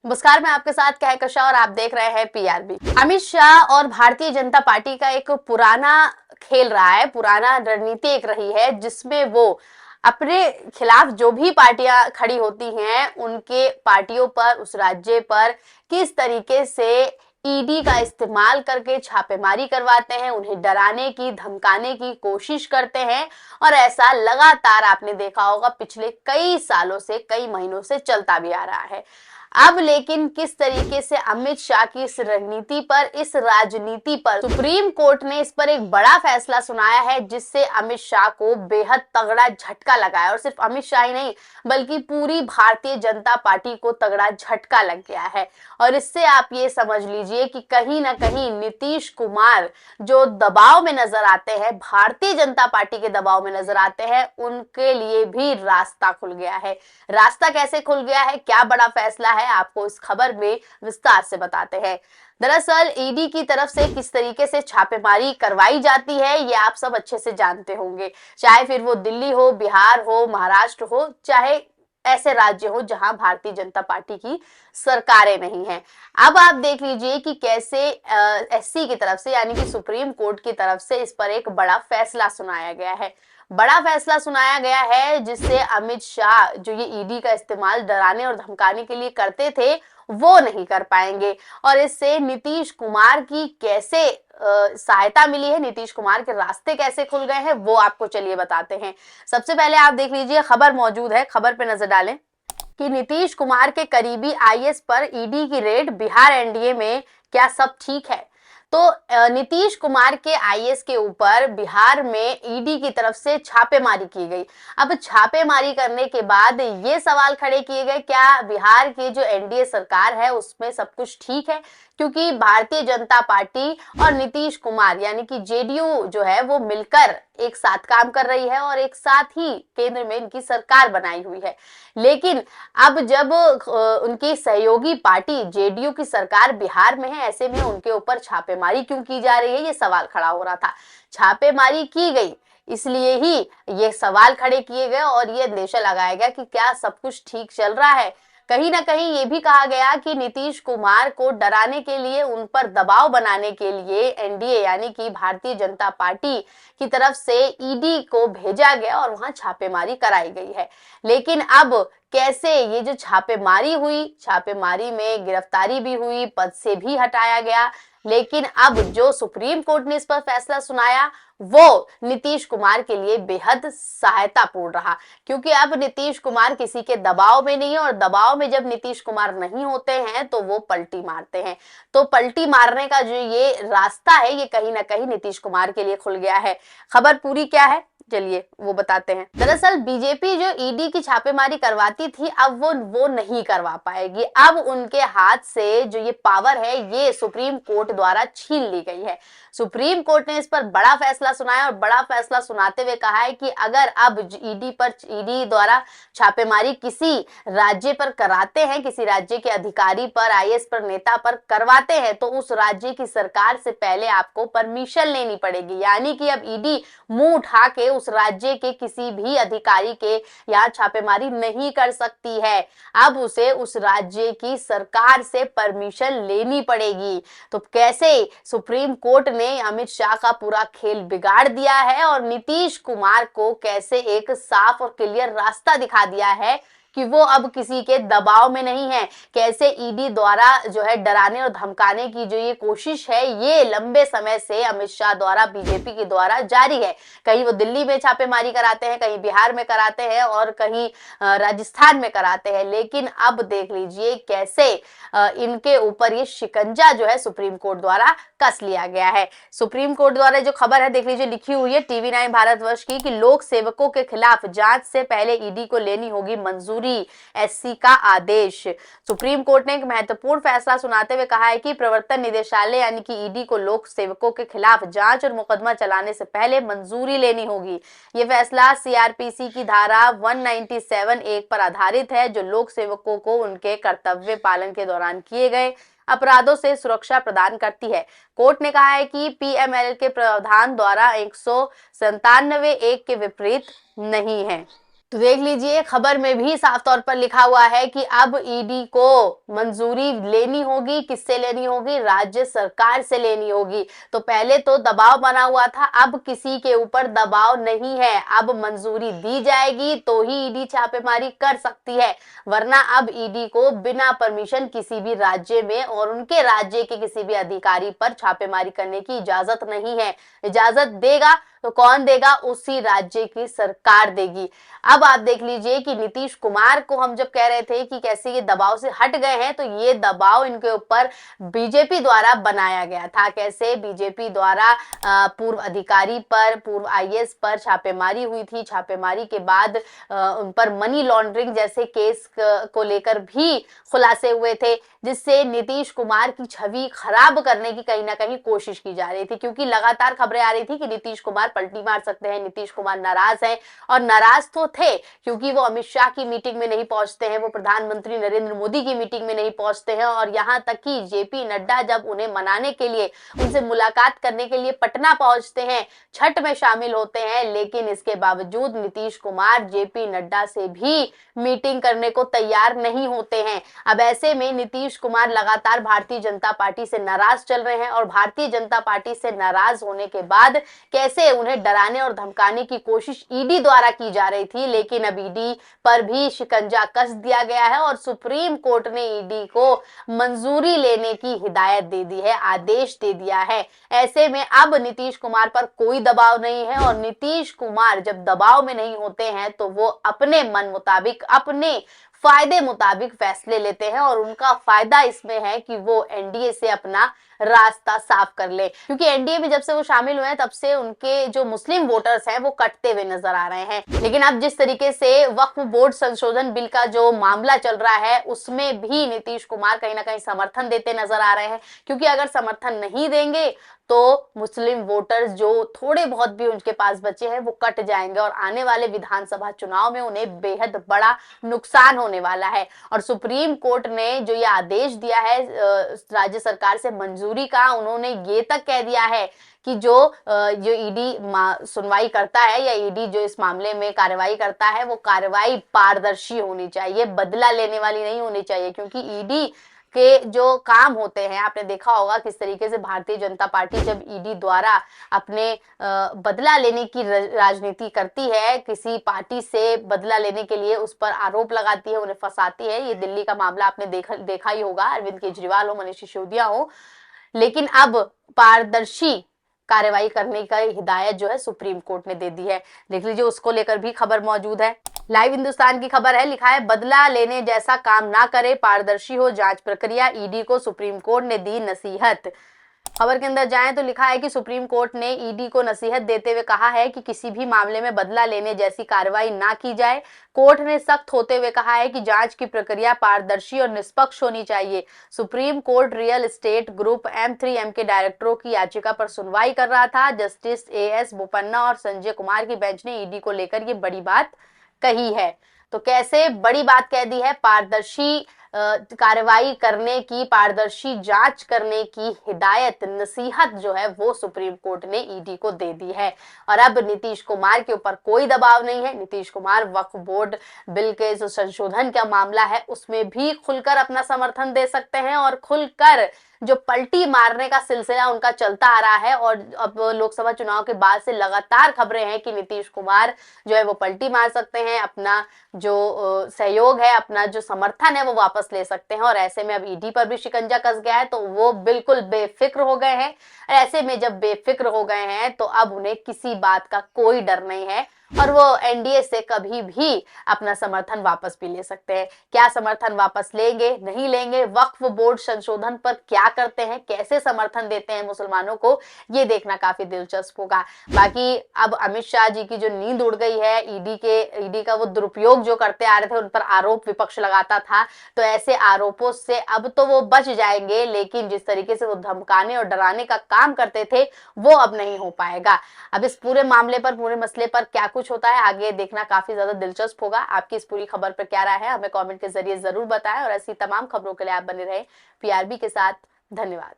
नमस्कार, मैं आपके साथ कहकशा और आप देख रहे हैं पीआरबी। अमित शाह और भारतीय जनता पार्टी का एक पुराना खेल रहा है, पुराना रणनीति एक रही है जिसमें वो अपने खिलाफ जो भी पार्टियां खड़ी होती हैं उनके पार्टियों पर, उस राज्य पर किस तरीके से ईडी का इस्तेमाल करके छापेमारी करवाते हैं, उन्हें डराने की, धमकाने की कोशिश करते हैं। और ऐसा लगातार आपने देखा होगा पिछले कई सालों से, कई महीनों से चलता भी आ रहा है। अब लेकिन किस तरीके से अमित शाह की इस रणनीति पर, इस राजनीति पर सुप्रीम कोर्ट ने इस पर एक बड़ा फैसला सुनाया है जिससे अमित शाह को बेहद तगड़ा झटका लगा है। और सिर्फ अमित शाह ही नहीं बल्कि पूरी भारतीय जनता पार्टी को तगड़ा झटका लग गया है। और इससे आप ये समझ लीजिए कि कहीं ना कहीं नीतीश कुमार जो दबाव में नजर आते हैं, भारतीय जनता पार्टी के दबाव में नजर आते हैं, उनके लिए भी रास्ता खुल गया है। रास्ता कैसे खुल गया है, क्या बड़ा फैसला है, आपको इस खबर में विस्तार से बताते हैं। दरअसल ईडी की तरफ से किस तरीके से छापेमारी करवाई जाती है ये आप सब अच्छे से जानते होंगे, चाहे फिर वो दिल्ली हो, बिहार हो, महाराष्ट्र हो, चाहे ऐसे राज्य हो जहां भारतीय जनता पार्टी की सरकारें नहीं हैं। अब आप देख लीजिए कि कैसे एससी की तरफ से यानी कि सुप्रीम कोर्ट की तरफ से इस पर एक बड़ा फैसला सुनाया गया है। बड़ा फैसला सुनाया गया है जिससे अमित शाह जो ये ईडी का इस्तेमाल डराने और धमकाने के लिए करते थे वो नहीं कर पाएंगे। और इससे नीतीश कुमार की कैसे सहायता मिली है, नीतीश कुमार के रास्ते कैसे खुल गए हैं वो आपको चलिए बताते हैं। सबसे पहले आप देख लीजिए, खबर मौजूद है, खबर पे नजर डालें कि नीतीश कुमार के करीबी आईएएस पर ईडी की रेड, बिहार एनडीए में क्या सब ठीक है। तो नीतीश कुमार के आईएएस के ऊपर बिहार में ईडी की तरफ से छापेमारी की गई। अब छापेमारी करने के बाद ये सवाल खड़े किए गए, क्या बिहार की जो एनडीए सरकार है उसमें सब कुछ ठीक है, क्योंकि भारतीय जनता पार्टी और नीतीश कुमार यानी कि जेडीयू जो है वो मिलकर एक साथ काम कर रही है और एक साथ ही केंद्र में इनकी सरकार बनाई हुई है। लेकिन अब जब उनकी सहयोगी पार्टी जेडीयू की सरकार बिहार में है, ऐसे में उनके ऊपर छापेमारी क्यों की जा रही है, ये सवाल खड़ा हो रहा था। छापेमारी की गई इसलिए ही ये सवाल खड़े किए गए और ये अंदेशा लगाया गया कि क्या सब कुछ ठीक चल रहा है। कहीं ना कहीं ये भी कहा गया कि नीतीश कुमार को डराने के लिए, उन पर दबाव बनाने के लिए एनडीए यानी कि भारतीय जनता पार्टी की तरफ से ईडी को भेजा गया और वहां छापेमारी कराई गई है। लेकिन अब कैसे ये जो छापेमारी हुई, छापेमारी में गिरफ्तारी भी हुई, पद से भी हटाया गया, लेकिन अब जो सुप्रीम कोर्ट ने इस पर फैसला सुनाया वो नीतीश कुमार के लिए बेहद सहायतापूर्ण रहा, क्योंकि अब नीतीश कुमार किसी के दबाव में नहीं है। और दबाव में जब नीतीश कुमार नहीं होते हैं तो वो पलटी मारते हैं। तो पलटी मारने का जो ये रास्ता है ये कहीं ना कहीं नीतीश कुमार के लिए खुल गया है। खबर पूरी क्या है चलिए वो बताते हैं। दरअसल बीजेपी जो ईडी की छापेमारी करवाती थी अब वो नहीं करवा पाएगी। अब उनके हाथ से जो ये पावर है ये सुप्रीम कोर्ट द्वारा छीन ली गई है। सुप्रीम कोर्ट ने इस पर बड़ा फैसला सुनाया और बड़ा फैसला सुनाते हुए कहा है कि अगर अब ईडी द्वारा छापेमारी किसी राज्य पर कराते हैं, किसी राज्य के अधिकारी पर, आईएएस पर, नेता पर करवाते हैं तो उस राज्य की सरकार से पहले आपको परमिशन लेनी पड़ेगी। यानी कि अब ईडी मुंह उठा के उस राज्य के किसी भी अधिकारी के यहाँ छापेमारी नहीं कर सकती है। अब उसे उस राज्य की सरकार से परमिशन लेनी पड़ेगी। तो कैसे सुप्रीम कोर्ट ने अमित शाह का पूरा खेल बिगाड़ दिया है और नीतीश कुमार को कैसे एक साफ और क्लियर रास्ता दिखा दिया है कि वो अब किसी के दबाव में नहीं है। कैसे ईडी द्वारा जो है डराने और धमकाने की जो ये कोशिश है ये लंबे समय से अमित शाह द्वारा, बीजेपी के द्वारा जारी है। कहीं वो दिल्ली में छापेमारी कराते हैं, कहीं बिहार में कराते हैं और कहीं राजस्थान में कराते हैं। लेकिन अब देख लीजिए कैसे इनके ऊपर ये शिकंजा जो है सुप्रीम कोर्ट द्वारा कस लिया गया है। सुप्रीम कोर्ट द्वारा जो खबर है देख लीजिए, लिखी हुई है टीवी9 भारतवर्ष की कि लोक सेवकों के खिलाफ जांच से पहले ईडी को लेनी होगी मंजूरी, एससी का आदेश। सुप्रीम कोर्ट ने एक महत्वपूर्ण फैसला सुनाते हुए कहा है कि प्रवर्तन निदेशालय यानी कि ईडी को लोक सेवकों के खिलाफ जांच और मुकदमा चलाने से पहले मंजूरी लेनी होगी। ये फैसला सीआरपीसी की धारा 197(1) पर आधारित है जो लोक सेवकों को उनके कर्तव्य पालन के दौरान किए गए अपराधों से सुरक्षा प्रदान करती है। कोर्ट ने कहा है कि पीएमएल के प्रावधान द्वारा 197(1) के विपरीत नहीं है। तो देख लीजिए, खबर में भी साफ तौर पर लिखा हुआ है कि अब ईडी को मंजूरी लेनी होगी। किससे लेनी होगी? राज्य सरकार से लेनी होगी। तो पहले तो दबाव बना हुआ था, अब किसी के ऊपर दबाव नहीं है। अब मंजूरी दी जाएगी तो ही ईडी छापेमारी कर सकती है, वरना अब ईडी को बिना परमिशन किसी भी राज्य में और उनके राज्य के किसी भी अधिकारी पर छापेमारी करने की इजाजत नहीं है। इजाजत देगा तो कौन देगा? उसी राज्य की सरकार देगी। अब आप देख लीजिए कि नीतीश कुमार को हम जब कह रहे थे कि कैसे ये दबाव से हट गए हैं, तो ये दबाव इनके ऊपर बीजेपी द्वारा बनाया गया था। कैसे? बीजेपी द्वारा पूर्व अधिकारी पर, पूर्व आईएएस पर छापेमारी हुई थी। छापेमारी के बाद उन पर मनी लॉन्ड्रिंग जैसे केस को लेकर भी खुलासे हुए थे, जिससे नीतीश कुमार की छवि खराब करने की कहीं ना कहीं कोशिश की जा रही थी, क्योंकि लगातार खबरें आ रही थी कि नीतीश कुमार पलटी मार सकते हैं, नीतीश कुमार नाराज हैं। और नाराज तो थे क्योंकि वो अमित शाह की मीटिंग में नहीं पहुंचते हैं, वो प्रधानमंत्री नरेंद्र मोदी की मीटिंग में नहीं पहुंचते हैं, और यहां तक कि जेपी नड्डा जब उन्हें मनाने के लिए, उनसे मुलाकात करने के लिए पटना पहुंचते हैं, छठ में शामिल होते हैं, लेकिन इसके बावजूद नीतीश कुमार जेपी नड्डा से भी मीटिंग करने को तैयार नहीं होते हैं। अब ऐसे में नीतीश कुमार लगातार भारतीय जनता पार्टी से नाराज चल रहे हैं, और भारतीय जनता पार्टी से नाराज होने के बाद कैसे उन्हें डराने और धमकाने की कोशिश ईडी द्वारा की जा रही थी, लेकिन अब ईडी पर भी शिकंजा कस दिया गया है और सुप्रीम कोर्ट ने ईडी को मंजूरी लेने की हिदायत दे दी है, आदेश दे दिया है। ऐसे में अब नीतीश कुमार पर कोई दबाव नहीं है, और नीतीश कुमार जब दबाव में नहीं होते हैं तो वो अपने मन मुताबिक, अपने फायदे मुताबिक फैसले लेते हैं, और उनका फायदा इसमें है कि वो एनडीए से अपना रास्ता साफ कर ले, क्योंकि एनडीए में जब से वो शामिल हुए हैं तब से उनके जो मुस्लिम वोटर्स हैं वो कटते हुए नजर आ रहे हैं। लेकिन अब जिस तरीके से वक्फ बोर्ड संशोधन बिल का जो मामला चल रहा है, उसमें भी नीतीश कुमार कहीं ना कहीं समर्थन देते नजर आ रहे हैं, क्योंकि अगर समर्थन नहीं देंगे तो मुस्लिम वोटर्स जो थोड़े बहुत भी उनके पास बचे हैं वो कट जाएंगे, और आने वाले विधानसभा चुनाव में उन्हें बेहद बड़ा नुकसान होने वाला है। और सुप्रीम कोर्ट ने जो ये आदेश दिया है राज्य सरकार से मंजूरी का, उन्होंने ये तक कह दिया है कि जो ईडी सुनवाई करता है, या ईडी जो इस मामले में कार्रवाई करता है, वो कार्रवाई पारदर्शी होनी चाहिए, बदला लेने वाली नहीं होनी चाहिए। क्योंकि ईडी के जो काम होते हैं, आपने देखा होगा किस तरीके से भारतीय जनता पार्टी जब ईडी द्वारा अपने बदला लेने की राजनीति करती है, किसी पार्टी से बदला लेने के लिए उस पर आरोप लगाती है, उन्हें फंसाती है। ये दिल्ली का मामला आपने देखा ही होगा, अरविंद केजरीवाल हो, मनीष सिसोदिया हो। लेकिन अब पारदर्शी कार्रवाई करने का हिदायत जो है सुप्रीम कोर्ट ने दे दी है। देख लीजिए, उसको लेकर भी खबर मौजूद है। लाइव हिंदुस्तान की खबर है, लिखा है बदला लेने जैसा काम ना करे, पारदर्शी हो जांच प्रक्रिया, ईडी को सुप्रीम कोर्ट ने दी नसीहत। खबर के अंदर जाएं तो लिखा है कि सुप्रीम कोर्ट ने ईडी को नसीहत देते हुए कहा है कि किसी भी मामले में बदला लेने जैसी कार्रवाई ना की जाए। कोर्ट ने सख्त होते हुए कहा है कि जांच की प्रक्रिया पारदर्शी और निष्पक्ष होनी चाहिए। Supreme court real estate group M3M के डायरेक्टरों की याचिका पर सुनवाई कर रहा था। जस्टिस AS बोपन्ना और संजय कुमार की बेंच ने ईडी को लेकर ये बड़ी बात कही है। तो कैसे बड़ी बात कह दी है? पारदर्शी कार्रवाई करने की, पारदर्शी जांच करने की हिदायत, नसीहत जो है वो सुप्रीम कोर्ट ने ईडी को दे दी है। और अब नीतीश कुमार के ऊपर कोई दबाव नहीं है। नीतीश कुमार वक्फ बोर्ड बिल के जो संशोधन का मामला है उसमें भी खुलकर अपना समर्थन दे सकते हैं, और खुलकर जो पलटी मारने का सिलसिला उनका चलता आ रहा है। और अब लोकसभा चुनाव के बाद से लगातार खबरें हैं कि नीतीश कुमार जो है वो पलटी मार सकते हैं, अपना जो सहयोग है, अपना जो समर्थन है वो वापस ले सकते हैं। और ऐसे में अब ईडी पर भी शिकंजा कस गया है, तो वो बिल्कुल बेफिक्र हो गए हैं। ऐसे में जब बेफिक्र हो गए हैं तो अब उन्हें किसी बात का कोई डर नहीं है, और वो एनडीए से कभी भी अपना समर्थन वापस भी ले सकते हैं। क्या समर्थन वापस लेंगे, नहीं लेंगे, वक्फ बोर्ड संशोधन पर क्या करते हैं, कैसे समर्थन देते हैं मुसलमानों को, ये देखना काफी दिलचस्प होगा। बाकी अब अमित शाह जी की जो नींद उड़ गई है, ईडी का वो दुरुपयोग जो करते आ रहे थे, उन पर आरोप विपक्ष लगाता था, तो ऐसे आरोपों से अब तो वो बच जाएंगे, लेकिन जिस तरीके से वो धमकाने और डराने का काम करते थे वो अब नहीं हो पाएगा। अब इस पूरे मामले पर, पूरे मसले पर क्या कुछ होता है आगे देखना काफी ज्यादा दिलचस्प होगा। आपकी इस पूरी खबर पर क्या राय है हमें कमेंट के जरिए जरूर बताएं, और ऐसी तमाम खबरों के लिए आप बने रहे PRB के साथ। धन्यवाद।